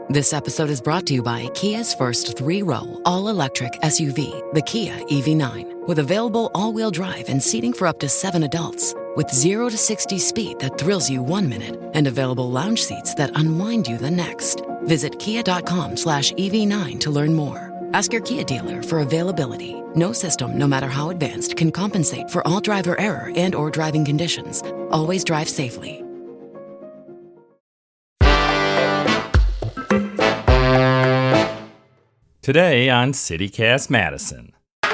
This episode is brought to you by Kia's first three-row, all-electric SUV, the Kia EV9, with available all-wheel drive and seating for up to 7 adults, with 0 to 60 speed that thrills you 1 minute and available lounge seats that unwind you the next. Visit kia.com/EV9 to learn more. Ask your Kia dealer for availability. No system, no matter how advanced, can compensate for all driver error and or driving conditions. Always drive safely. Today on CityCast Madison. The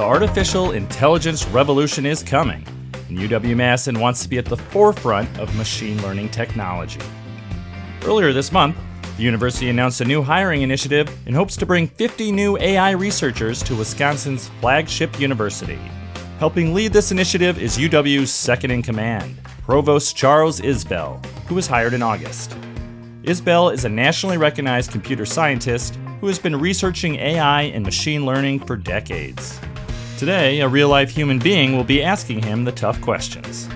artificial intelligence revolution is coming, and UW-Madison wants to be at the forefront of machine learning technology. Earlier this month, the university announced a new hiring initiative in hopes to bring 50 new AI researchers to Wisconsin's flagship university. Helping lead this initiative is UW's second-in-command, Provost Charles Isbell, who was hired in August. Isbell is a nationally recognized computer scientist who has been researching AI and machine learning for decades. Today, a real-life human being will be asking him the tough questions.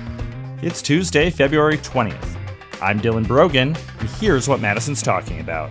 It's Tuesday, February 20th. I'm Dylan Brogan, and here's what Madison's talking about.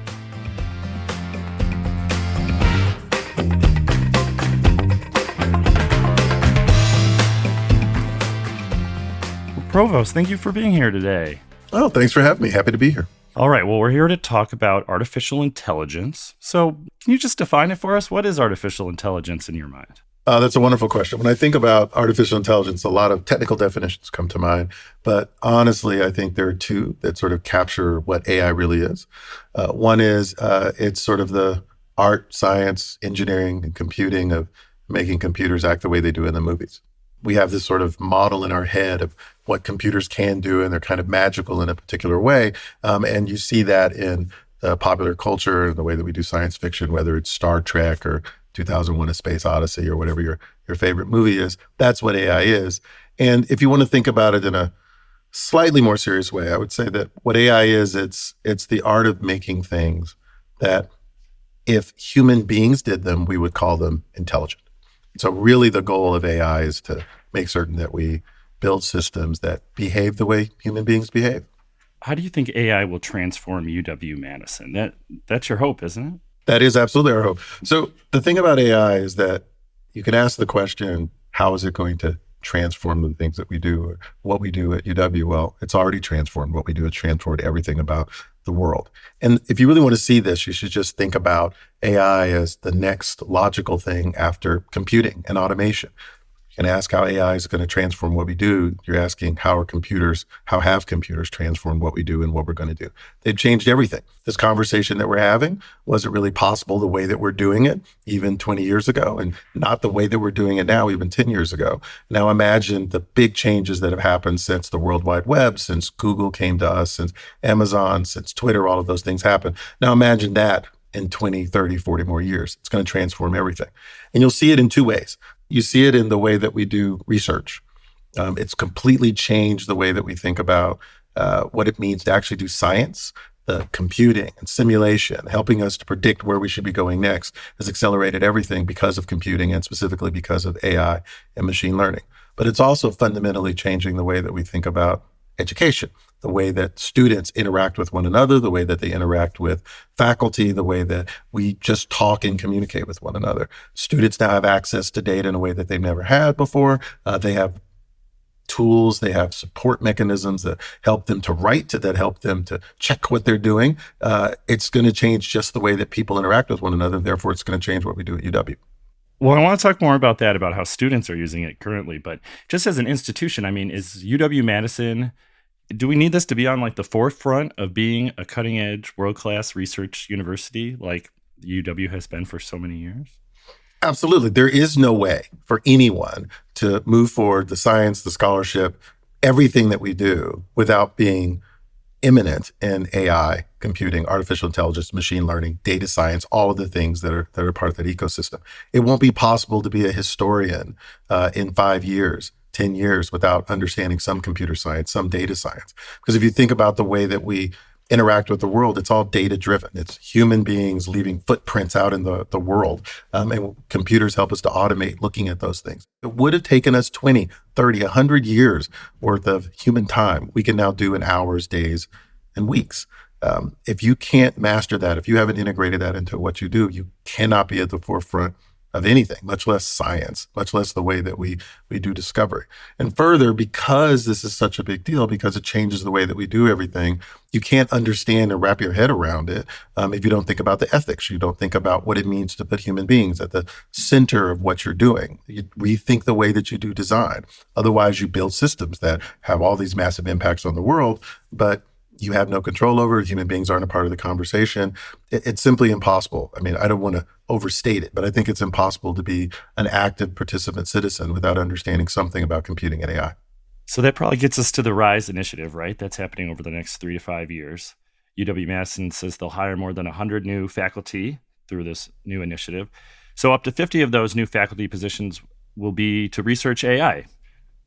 Provost, thank you for being here today. Oh, thanks for having me. Happy to be here. All right, well, we're here to talk about artificial intelligence. So can you just define it for us? What is artificial intelligence in your mind? That's a wonderful question. When I think about artificial intelligence, a lot of technical definitions come to mind. But honestly, I think there are two that sort of capture what AI really is. One is it's sort of the art, science, engineering, and computing of making computers act the way they do in the movies. We have this sort of model in our head of what computers can do, and they're kind of magical in a particular way. And you see that in popular culture and the way that we do science fiction, whether it's Star Trek or 2001: A Space Odyssey or whatever your favorite movie is. That's what AI is. And if you want to think about it in a slightly more serious way, I would say that what AI is, it's the art of making things that if human beings did them, we would call them intelligent. So really the goal of AI is to make certain that we build systems that behave the way human beings behave. How do you think AI will transform UW-Madison? That's your hope, isn't it? That is absolutely our hope. So the thing about AI is that you can ask the question, how is it going to transform the things that we do, or what we do at UW? Well, it's already transformed what we do. It's transformed everything about the world. And if you really want to see this, you should just think about AI as the next logical thing after computing and automation. You can ask how AI is going to transform what we do. You're asking how have computers transformed what we do and what we're going to do? They've changed everything. This conversation that we're having, was it really possible the way that we're doing it even 20 years ago, and not the way that we're doing it now even 10 years ago? Now imagine the big changes that have happened since the World Wide Web, since Google came to us, since Amazon, since Twitter, all of those things happened. Now imagine that in 20, 30, 40 more years. It's going to transform everything. And you'll see it in two ways. You see it in the way that we do research. It's completely changed the way that we think about what it means to actually do science. The computing and simulation, helping us to predict where we should be going next, has accelerated everything because of computing and specifically because of AI and machine learning. But it's also fundamentally changing the way that we think about education, the way that students interact with one another, the way that they interact with faculty, the way that we just talk and communicate with one another. Students now have access to data in a way that they've never had before. They have tools, they have support mechanisms that help them to write, that help them to check what they're doing. It's going to change just the way that people interact with one another. Therefore, it's going to change what we do at UW. Well, I want to talk more about that, about how students are using it currently. But just as an institution, I mean, is UW-Madison, do we need this to be on like the forefront of being a cutting edge, world-class research university like UW has been for so many years? Absolutely. There is no way for anyone to move forward the science, the scholarship, everything that we do without being imminent in AI, computing, artificial intelligence, machine learning, data science, all of the things that are part of that ecosystem. It won't be possible to be a historian in 5 years, 10 years without understanding some computer science, some data science. Because if you think about the way that we interact with the world, it's all data driven. It's human beings leaving footprints out in the world. And computers help us to automate looking at those things. It would have taken us 20, 30, 100 years worth of human time. We can now do in hours, days, and weeks. If you can't master that, if you haven't integrated that into what you do, you cannot be at the forefront of anything, much less science, much less the way that we do discovery. And further, because this is such a big deal, because it changes the way that we do everything, you can't understand and wrap your head around it if you don't think about the ethics. You don't think about what it means to put human beings at the center of what you're doing. You rethink the way that you do design. Otherwise, you build systems that have all these massive impacts on the world, but you have no control over it. Human beings aren't a part of the conversation. It's simply impossible. I mean, I don't want to overstate it, but I think it's impossible to be an active participant citizen without understanding something about computing and AI. So that probably gets us to the RISE initiative, right? That's happening over the next 3 to 5 years. UW-Madison says they'll hire more than 100 new faculty through this new initiative. So up to 50 of those new faculty positions will be to research AI.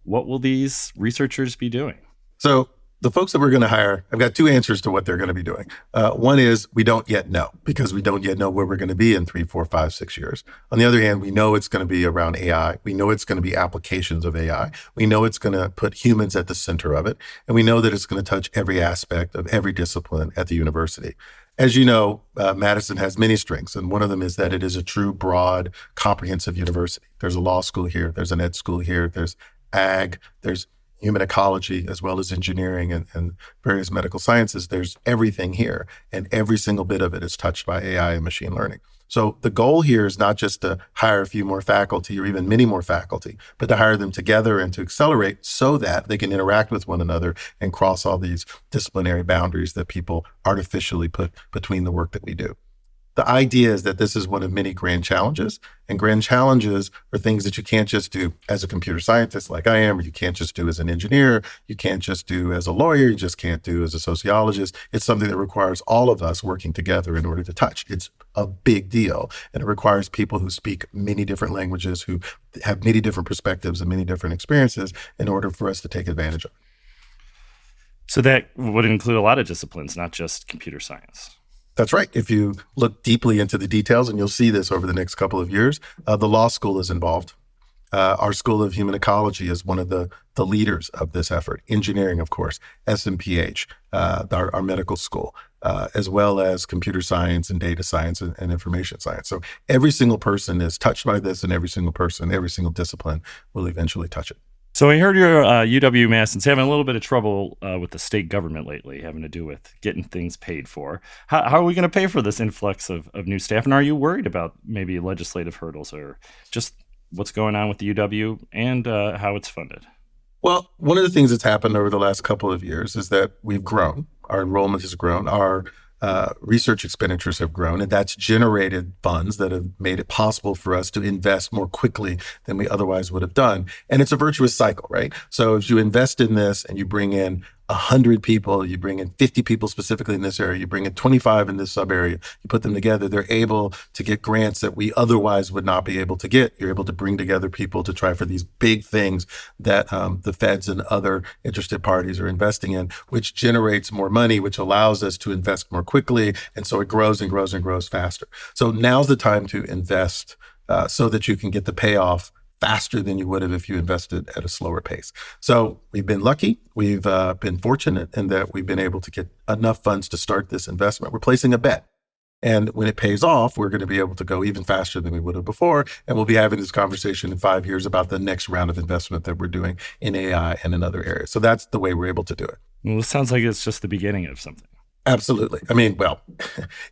What will these researchers be doing? So the folks that we're going to hire, I've got two answers to what they're going to be doing. One is we don't yet know, because we don't yet know where we're going to be in 3, 4, 5, 6 years. On the other hand, we know it's going to be around AI. We know it's going to be applications of AI. We know it's going to put humans at the center of it. And we know that it's going to touch every aspect of every discipline at the university. As you know, Madison has many strengths, and one of them is that it is a true, broad, comprehensive university. There's a law school here. There's an ed school here. There's ag. There's human ecology, as well as engineering and various medical sciences. There's everything here, and every single bit of it is touched by AI and machine learning. So the goal here is not just to hire a few more faculty or even many more faculty, but to hire them together and to accelerate so that they can interact with one another and cross all these disciplinary boundaries that people artificially put between the work that we do. The idea is that this is one of many grand challenges, and grand challenges are things that you can't just do as a computer scientist like I am, or you can't just do as an engineer, you can't just do as a lawyer, you just can't do as a sociologist. It's something that requires all of us working together in order to touch. It's a big deal, and it requires people who speak many different languages, who have many different perspectives and many different experiences in order for us to take advantage of it. So that would include a lot of disciplines, not just computer science. That's right. If you look deeply into the details, and you'll see this over the next couple of years, the law school is involved. Our School of Human Ecology is one of the leaders of this effort. Engineering, of course, SMPH, our medical school, as well as computer science and data science and information science. So every single person is touched by this, and every single person, every single discipline will eventually touch it. So I heard your UW-Madison's having a little bit of trouble with the state government lately, having to do with getting things paid for. How are we going to pay for this influx of new staff? And are you worried about maybe legislative hurdles or just what's going on with the UW and how it's funded? Well, one of the things that's happened over the last couple of years is that we've grown. Our enrollment has grown. Our research expenditures have grown, and that's generated funds that have made it possible for us to invest more quickly than we otherwise would have done. And it's a virtuous cycle, right? So if you invest in this and you bring in 100 people, you bring in 50 people specifically in this area, you bring in 25 in this sub area, you put them together, they're able to get grants that we otherwise would not be able to get. You're able to bring together people to try for these big things that the feds and other interested parties are investing in, which generates more money, which allows us to invest more quickly. And so it grows and grows and grows faster. So now's the time to invest so that you can get the payoff faster than you would have if you invested at a slower pace. So we've been lucky. We've been fortunate in that we've been able to get enough funds to start this investment. We're placing a bet. And when it pays off, we're going to be able to go even faster than we would have before. And we'll be having this conversation in 5 years about the next round of investment that we're doing in AI and in other areas. So that's the way we're able to do it. Well, it sounds like it's just the beginning of something. Absolutely. I mean, well,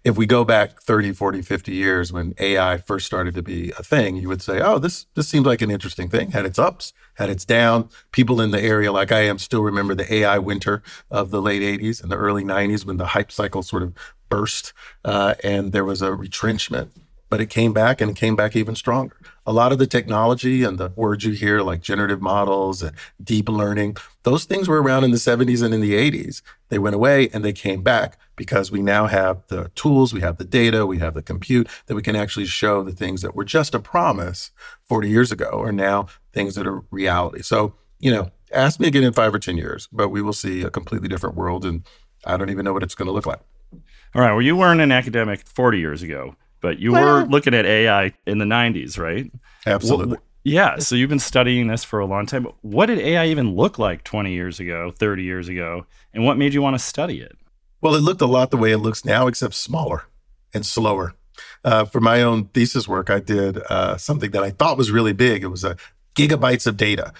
if we go back 30, 40, 50 years when AI first started to be a thing, you would say, oh, this seems like an interesting thing. Had its ups, had its down. People in the area like I am still remember the AI winter of the late 80s and the early 90s when the hype cycle sort of burst and there was a retrenchment. But it came back, and it came back even stronger. A lot of the technology and the words you hear like generative models and deep learning, those things were around in the 70s and in the 80s. They went away and they came back because we now have the tools, we have the data, we have the compute that we can actually show the things that were just a promise 40 years ago are now things that are reality. So, ask me again in 5 or 10 years, but we will see a completely different world, and I don't even know what it's going to look like. All right. Well, you weren't an academic 40 years ago. But you were looking at AI in the 90s, right? Absolutely. Yeah. So you've been studying this for a long time. What did AI even look like 20 years ago, 30 years ago? And what made you want to study it? Well, it looked a lot the way it looks now, except smaller and slower. For my own thesis work, I did something that I thought was really big. It was gigabytes of data,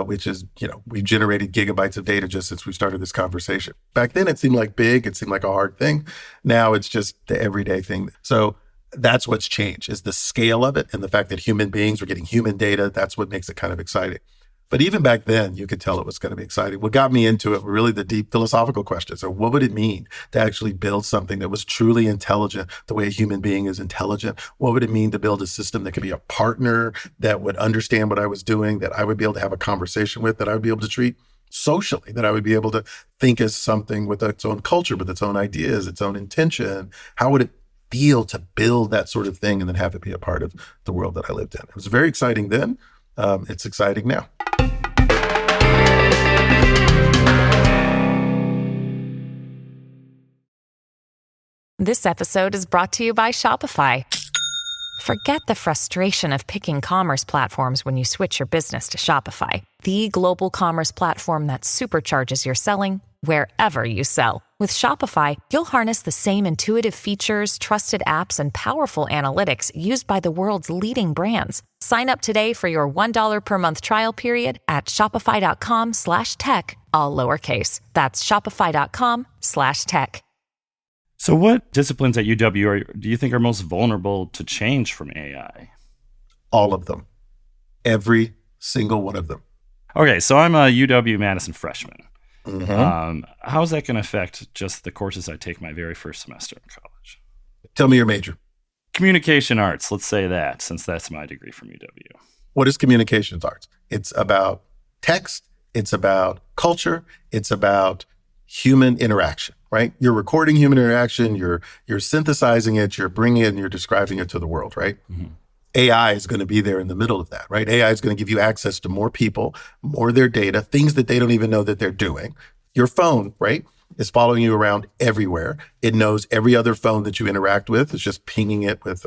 which is, we've generated gigabytes of data just since we started this conversation. Back then, it seemed like big. It seemed like a hard thing. Now it's just the everyday thing. So that's what's changed, is the scale of it and the fact that human beings are getting human data. That's what makes it kind of exciting. But even back then, you could tell it was going to be exciting. What got me into it were really the deep philosophical questions. So what would it mean to actually build something that was truly intelligent the way a human being is intelligent? What would it mean to build a system that could be a partner, that would understand what I was doing, that I would be able to have a conversation with, that I would be able to treat socially, that I would be able to think as something with its own culture, with its own ideas, its own intention? How would it feel to build that sort of thing and then have it be a part of the world that I lived in? It was very exciting then. It's exciting now. This episode is brought to you by Shopify. Forget the frustration of picking commerce platforms when you switch your business to Shopify, the global commerce platform that supercharges your selling wherever you sell. With Shopify, you'll harness the same intuitive features, trusted apps, and powerful analytics used by the world's leading brands. Sign up today for your $1 per month trial period at shopify.com/tech, all lowercase. That's shopify.com/tech. So what disciplines at UW do you think are most vulnerable to change from AI? All of them. Every single one of them. Okay, so I'm a UW-Madison freshman. Mm-hmm. How is that going to affect just the courses I take my very first semester in college? Tell me your major. Communication arts, let's say that, since that's my degree from UW. What is communications arts? It's about text. It's about culture. It's about human interaction, right? You're recording human interaction. You're synthesizing it. You're bringing it and you're describing it to the world, right? Mm-hmm. AI is going to be there in the middle of that, right? AI is going to give you access to more people, more of their data, things that they don't even know that they're doing. Your phone, right, is following you around everywhere. It knows every other phone that you interact with. It's just pinging it with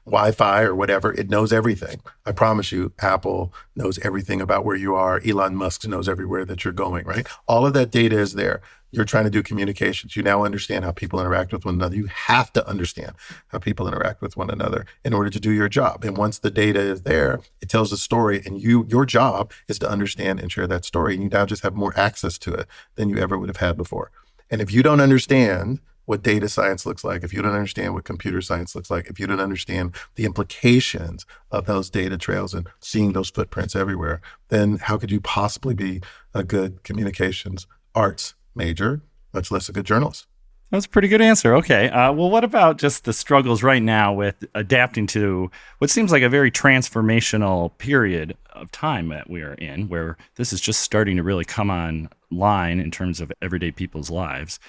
Wi-Fi or whatever. It knows everything. I promise you, Apple knows everything about where you are. Elon Musk knows everywhere that you're going, right? All of that data is there. You're trying to do communications. You now understand how people interact with one another. You have to understand how people interact with one another in order to do your job. And once the data is there, it tells a story, and your job is to understand and share that story. And you now just have more access to it than you ever would have had before. And if you don't understand what data science looks like, if you don't understand what computer science looks like, if you don't understand the implications of those data trails and seeing those footprints everywhere, then how could you possibly be a good communications arts major, much less a good journalist? That's a pretty good answer. Okay. Well, what about just the struggles right now with adapting to what seems like a very transformational period of time that we are in, where this is just starting to really come online in terms of everyday people's lives?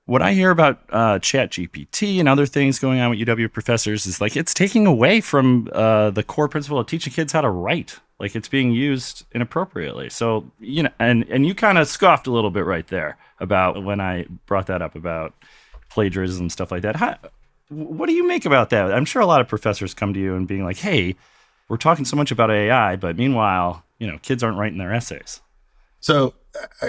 What I hear about ChatGPT and other things going on with UW professors is like it's taking away from the core principle of teaching kids how to write. Like it's being used inappropriately. So, and you kind of scoffed a little bit right there about when I brought that up about plagiarism and stuff like that. What do you make about that? I'm sure a lot of professors come to you and being like, hey, we're talking so much about AI, but meanwhile, kids aren't writing their essays. So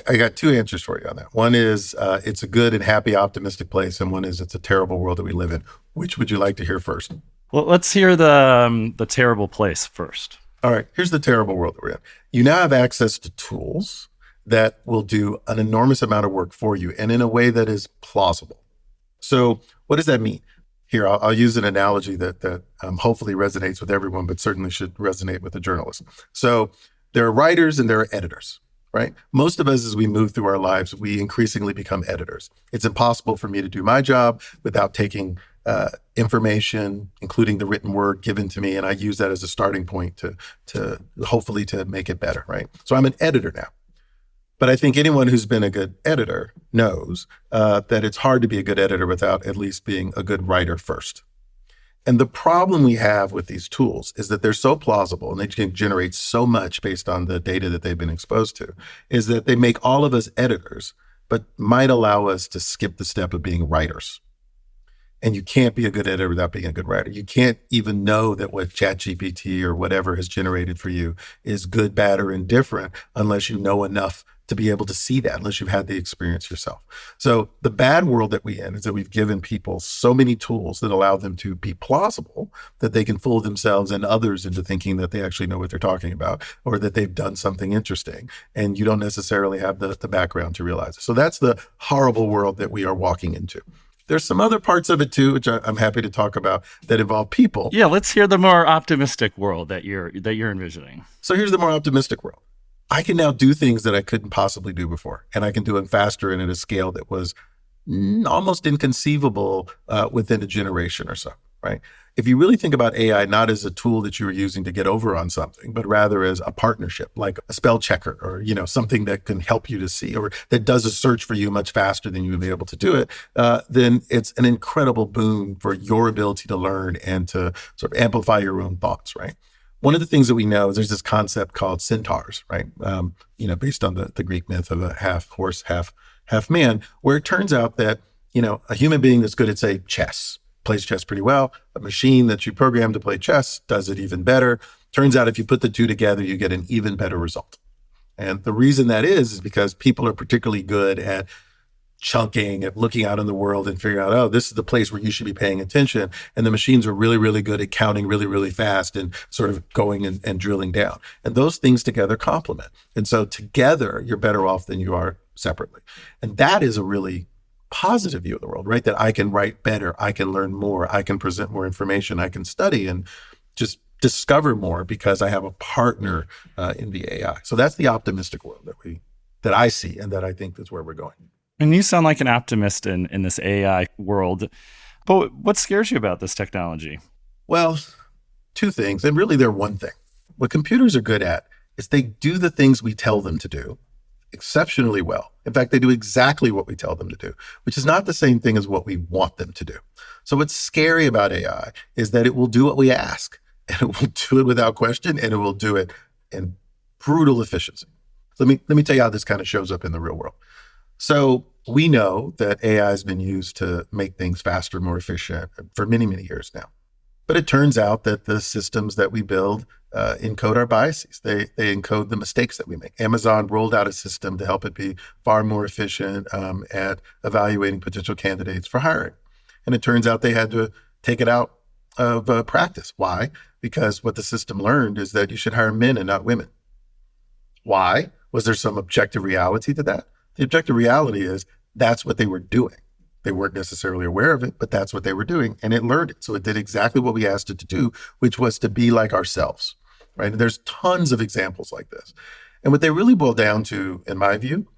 I got two answers for you on that. One is it's a good and happy, optimistic place. And one is it's a terrible world that we live in. Which would you like to hear first? Well, let's hear the terrible place first. All right, here's the terrible world that we're in. You now have access to tools that will do an enormous amount of work for you and in a way that is plausible. So what does that mean? Here, I'll use an analogy that hopefully resonates with everyone, but certainly should resonate with a journalist. So there are writers and there are editors, right? Most of us, as we move through our lives, we increasingly become editors. It's impossible for me to do my job without taking information, including the written word, given to me, and I use that as a starting point to hopefully to make it better, right? So I'm an editor now. But I think anyone who's been a good editor knows that it's hard to be a good editor without at least being a good writer first. And the problem we have with these tools is that they're so plausible and they can generate so much based on the data that they've been exposed to, is that they make all of us editors, but might allow us to skip the step of being writers. And you can't be a good editor without being a good writer. You can't even know that what ChatGPT or whatever has generated for you is good, bad, or indifferent unless you know enough to be able to see that unless you've had the experience yourself. So the bad world that we're in is that we've given people so many tools that allow them to be plausible that they can fool themselves and others into thinking that they actually know what they're talking about or that they've done something interesting. And you don't necessarily have the background to realize it. So that's the horrible world that we are walking into. There's some other parts of it too, which I'm happy to talk about, that involve people. Yeah, let's hear the more optimistic world that you're envisioning. So here's the more optimistic world. I can now do things that I couldn't possibly do before, and I can do them faster and at a scale that was almost inconceivable within a generation or so, right? If you really think about AI not as a tool that you were using to get over on something, but rather as a partnership, like a spell checker or, something that can help you to see or that does a search for you much faster than you would be able to do it, then it's an incredible boon for your ability to learn and to sort of amplify your own thoughts, right? One of the things that we know is there's this concept called centaurs, right? Based on the Greek myth of a half horse, half man, where it turns out that, a human being that's good at, say, chess, plays chess pretty well. A machine that you program to play chess does it even better. Turns out if you put the two together, you get an even better result. And the reason that is because people are particularly good at chunking, at looking out in the world and figuring out, oh, this is the place where you should be paying attention. And the machines are really, really good at counting really, really fast and sort of going and drilling down. And those things together complement. And so together, you're better off than you are separately. And that is a really positive view of the world, right? That I can write better, I can learn more, I can present more information, I can study and just discover more because I have a partner in the AI. So that's the optimistic world that I see and that I think is where we're going. And you sound like an optimist in this AI world. But what scares you about this technology? Well, two things, and really they're one thing. What computers are good at is they do the things we tell them to do exceptionally well. In fact, they do exactly what we tell them to do, which is not the same thing as what we want them to do. So what's scary about AI is that it will do what we ask, and it will do it without question, and it will do it in brutal efficiency. Let me tell you how this kind of shows up in the real world. So we know that AI has been used to make things faster, more efficient for many, many years now. But it turns out that the systems that we build encode our biases. They encode the mistakes that we make. Amazon rolled out a system to help it be far more efficient at evaluating potential candidates for hiring. And it turns out they had to take it out of practice. Why? Because what the system learned is that you should hire men and not women. Why? Was there some objective reality to that? The objective reality is that's what they were doing. They weren't necessarily aware of it, but that's what they were doing. And it learned it. So it did exactly what we asked it to do, which was to be like ourselves, right? And there's tons of examples like this. And what they really boil down to, in my view,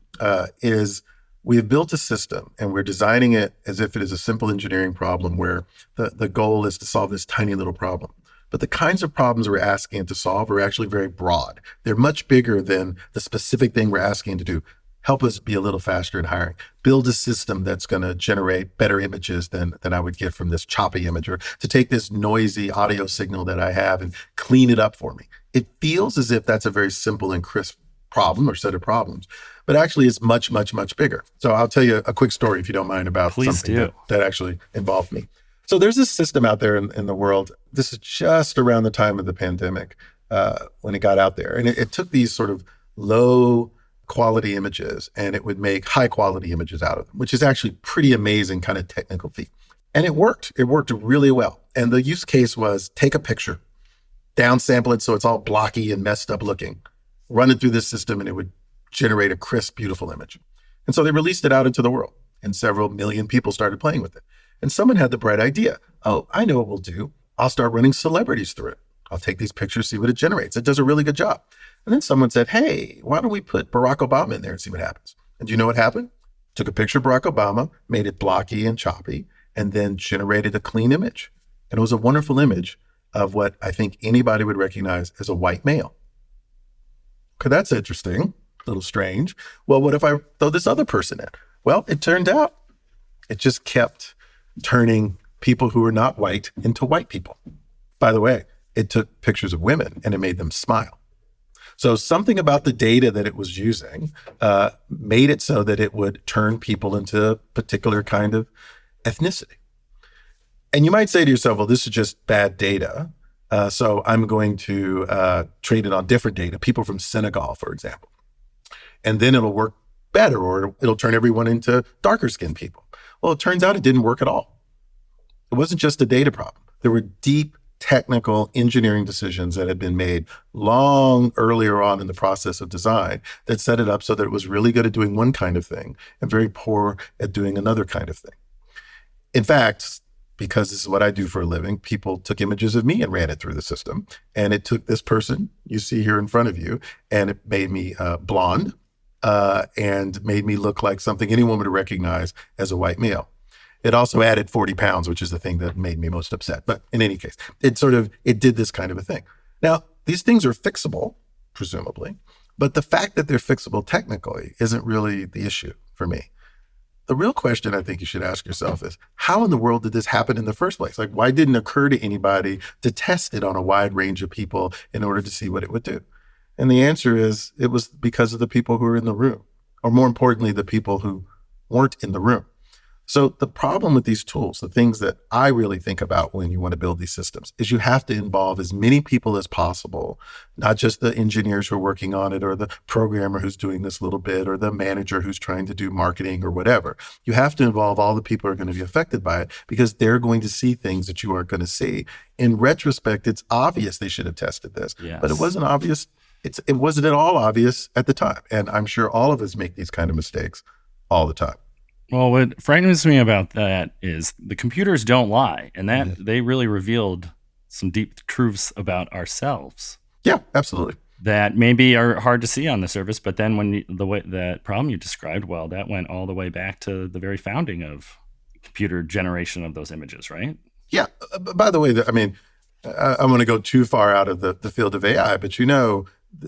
is we have built a system and we're designing it as if it is a simple engineering problem where the goal is to solve this tiny little problem. But the kinds of problems we're asking it to solve are actually very broad. They're much bigger than the specific thing we're asking it to do. Help us be a little faster in hiring. Build a system that's going to generate better images than I would get from this choppy image, or to take this noisy audio signal that I have and clean it up for me. It feels as if that's a very simple and crisp problem or set of problems, but actually it's much, much, much bigger. So I'll tell you a quick story, if you don't mind, about something that actually involved me. So there's this system out there in the world. This is just around the time of the pandemic when it got out there. And it took these sort of low quality images and it would make high quality images out of them, which is actually pretty amazing kind of technical feat. And it worked. It worked really well. And the use case was take a picture, downsample it so it's all blocky and messed up looking, run it through this system, and it would generate a crisp, beautiful image. And so they released it out into the world and several million people started playing with it. And someone had the bright idea. Oh, I know what we'll do. I'll start running celebrities through it. I'll take these pictures, see what it generates. It does a really good job. And then someone said, hey, why don't we put Barack Obama in there and see what happens? And do you know what happened? Took a picture of Barack Obama, made it blocky and choppy, and then generated a clean image. And it was a wonderful image of what I think anybody would recognize as a white male. Okay, that's interesting, a little strange. Well, what if I throw this other person in? Well, it turned out it just kept turning people who were not white into white people. By the way, it took pictures of women and it made them smile. So something about the data that it was using made it so that it would turn people into a particular kind of ethnicity. And you might say to yourself, well, this is just bad data. So I'm going to train it on different data, people from Senegal, for example. and then it'll work better, or it'll turn everyone into darker skinned people. Well, it turns out it didn't work at all. It wasn't just a data problem. There were deep technical engineering decisions that had been made long earlier on in the process of design that set it up so that it was really good at doing one kind of thing and very poor at doing another kind of thing. In fact, because this is what I do for a living, people took images of me and ran it through the system. And it took this person you see here in front of you, and it made me blonde and made me look like something anyone would recognize as a white male. It also added 40 pounds, which is the thing that made me most upset. But in any case, it did this kind of a thing. Now, these things are fixable, presumably, but the fact that they're fixable technically isn't really the issue for me. The real question I think you should ask yourself is, how in the world did this happen in the first place? Like, why didn't it occur to anybody to test it on a wide range of people in order to see what it would do? And the answer is, it was because of the people who were in the room, or more importantly, the people who weren't in the room. So the problem with these tools, the things that I really think about when you want to build these systems, is you have to involve as many people as possible, not just the engineers who are working on it, or the programmer who's doing this little bit, or the manager who's trying to do marketing or whatever. You have to involve all the people who are going to be affected by it, because they're going to see things that you aren't going to see. In retrospect, it's obvious they should have tested this, Yes. but it wasn't obvious. It wasn't at all obvious at the time. And I'm sure all of us make these kind of mistakes all the time. Well, what frightens me about that is the computers don't lie, and that they really revealed some deep truths about ourselves. Yeah, absolutely. That maybe are hard to see on the surface, but then when the way that problem you described, well, that went all the way back to the very founding of computer generation of those images, right? Yeah. By the way, I want to go too far out of the field of AI, but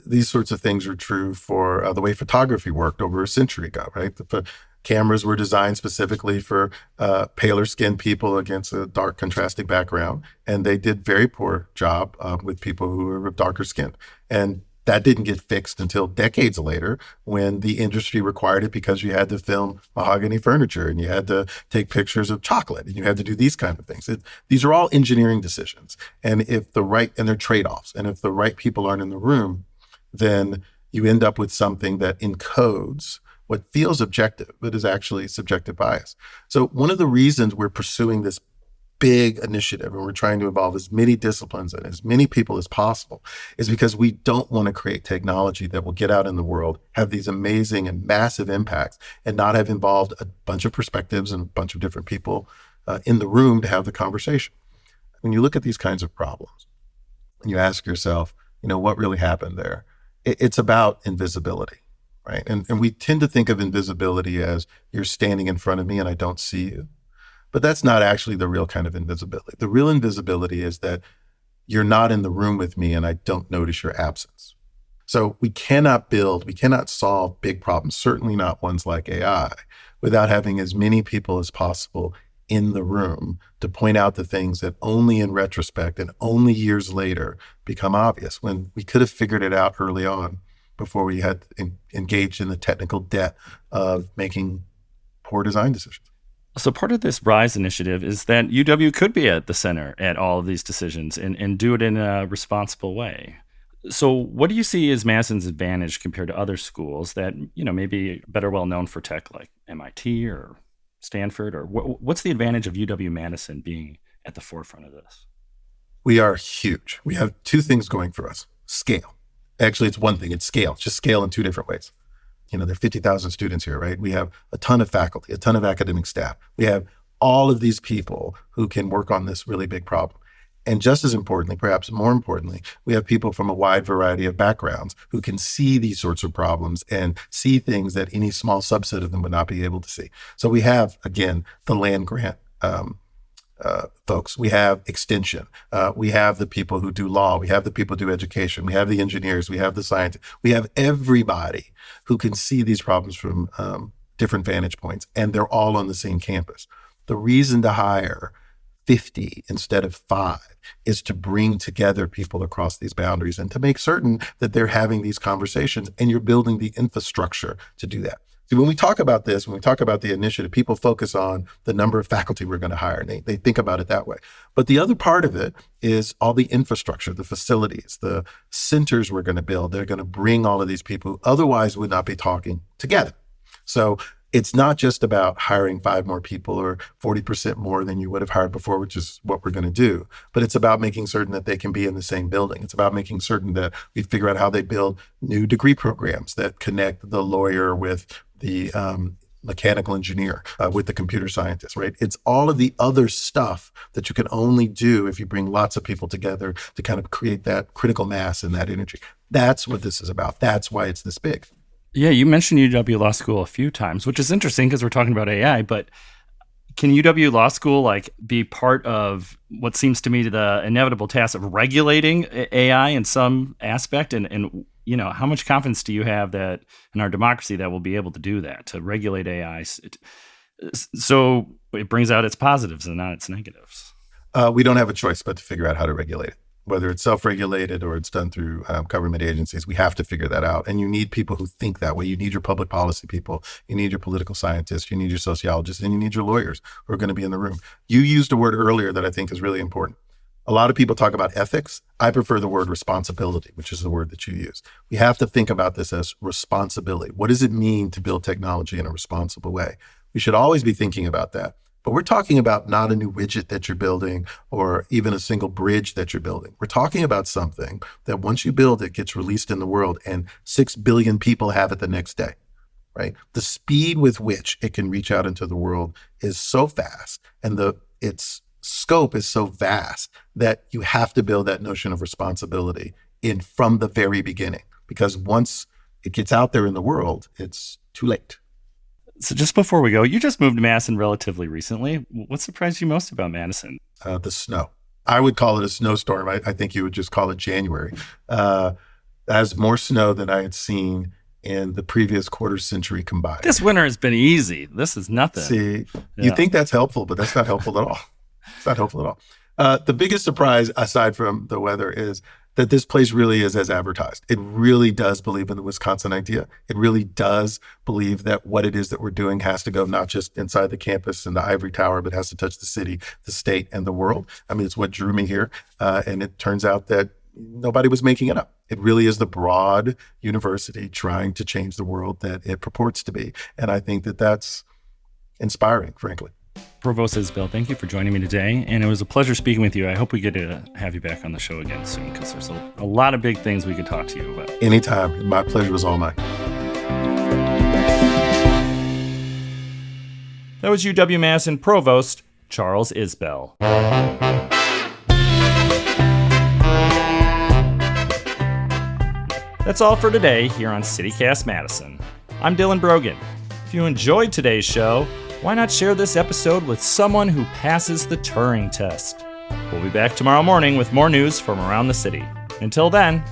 these sorts of things are true for the way photography worked over a century ago, right? The cameras were designed specifically for paler skinned people against a dark contrasting background. And they did very poor job with people who were of darker skin. And that didn't get fixed until decades later, when the industry required it, because you had to film mahogany furniture and you had to take pictures of chocolate and you had to do these kind of things. These are all engineering decisions. And they're trade-offs. And if the right people aren't in the room, then you end up with something that encodes what feels objective, but is actually subjective bias. So one of the reasons we're pursuing this big initiative and we're trying to involve as many disciplines and as many people as possible is because we don't want to create technology that will get out in the world, have these amazing and massive impacts, and not have involved a bunch of perspectives and a bunch of different people in the room to have the conversation. When you look at these kinds of problems and you ask yourself, what really happened there? It's about invisibility. Right. And we tend to think of invisibility as you're standing in front of me and I don't see you. But that's not actually the real kind of invisibility. The real invisibility is that you're not in the room with me and I don't notice your absence. So we cannot solve big problems, certainly not ones like AI, without having as many people as possible in the room to point out the things that only in retrospect and only years later become obvious, when we could have figured it out early on, before we had engaged in the technical debt of making poor design decisions. So part of this RISE initiative is that UW could be at the center at all of these decisions and do it in a responsible way. So what do you see as Madison's advantage compared to other schools that, maybe better well known for tech, like MIT or Stanford? Or what's the advantage of UW-Madison being at the forefront of this? We are huge. We have two things going for us. Scale. Actually, it's one thing. It's scale. It's just scale in two different ways. There are 50,000 students here, right? We have a ton of faculty, a ton of academic staff. We have all of these people who can work on this really big problem. And just as importantly, perhaps more importantly, we have people from a wide variety of backgrounds who can see these sorts of problems and see things that any small subset of them would not be able to see. So we have, again, the land grant folks. We have extension. We have the people who do law. We have the people who do education. We have the engineers. We have the scientists. We have everybody who can see these problems from different vantage points, and they're all on the same campus. The reason to hire 50 instead of 5 is to bring together people across these boundaries and to make certain that they're having these conversations, and you're building the infrastructure to do that. See, when we talk about this, when we talk about the initiative, people focus on the number of faculty we're going to hire, and they think about it that way. But the other part of it is all the infrastructure, the facilities, the centers we're going to build. They're going to bring all of these people who otherwise would not be talking together. So it's not just about hiring 5 more people or 40% more than you would have hired before, which is what we're going to do. But it's about making certain that they can be in the same building. It's about making certain that we figure out how they build new degree programs that connect the lawyer with the mechanical engineer, with the computer scientist, right? It's all of the other stuff that you can only do if you bring lots of people together to kind of create that critical mass and that energy. That's what this is about. That's why it's this big. Yeah, you mentioned UW Law School a few times, which is interesting because we're talking about AI, but can UW Law School be part of what seems to me the inevitable task of regulating AI in some aspect? And how much confidence do you have that in our democracy that we'll be able to do that, to regulate AI so it brings out its positives and not its negatives? We don't have a choice but to figure out how to regulate it. Whether it's self-regulated or it's done through government agencies, we have to figure that out. And you need people who think that way. You need your public policy people. You need your political scientists. You need your sociologists. And you need your lawyers who are going to be in the room. You used a word earlier that I think is really important. A lot of people talk about ethics. I prefer the word responsibility, which is the word that you use. We have to think about this as responsibility. What does it mean to build technology in a responsible way? We should always be thinking about that. But we're talking about not a new widget that you're building or even a single bridge that you're building. We're talking about something that once you build it gets released in the world and 6 billion people have it the next day, right? The speed with which it can reach out into the world is so fast and its scope is so vast that you have to build that notion of responsibility in from the very beginning, because once it gets out there in the world, it's too late. So just before we go, you just moved to Madison relatively recently. What surprised you most about Madison? The snow. I would call it a snowstorm. I think you would just call it January. It has more snow than I had seen in the previous quarter century combined. This winter has been easy. This is nothing. See, You think that's helpful, but that's not helpful at all. It's not helpful at all. The biggest surprise, aside from the weather, is that this place really is as advertised. It really does believe in the Wisconsin idea. It really does believe that what it is that we're doing has to go not just inside the campus and the ivory tower, but has to touch the city, the state, and the world. I mean, it's what drew me here. And it turns out that nobody was making it up. It really is the broad university trying to change the world that it purports to be. And I think that that's inspiring, frankly. Provost Isbell, thank you for joining me today. And it was a pleasure speaking with you. I hope we get to have you back on the show again soon, because there's a lot of big things we could talk to you about. Anytime. My pleasure was all mine. That was UW-Madison Provost Charles Isbell. That's all for today here on CityCast Madison. I'm Dylan Brogan. If you enjoyed today's show, why not share this episode with someone who passes the Turing test? We'll be back tomorrow morning with more news from around the city. Until then,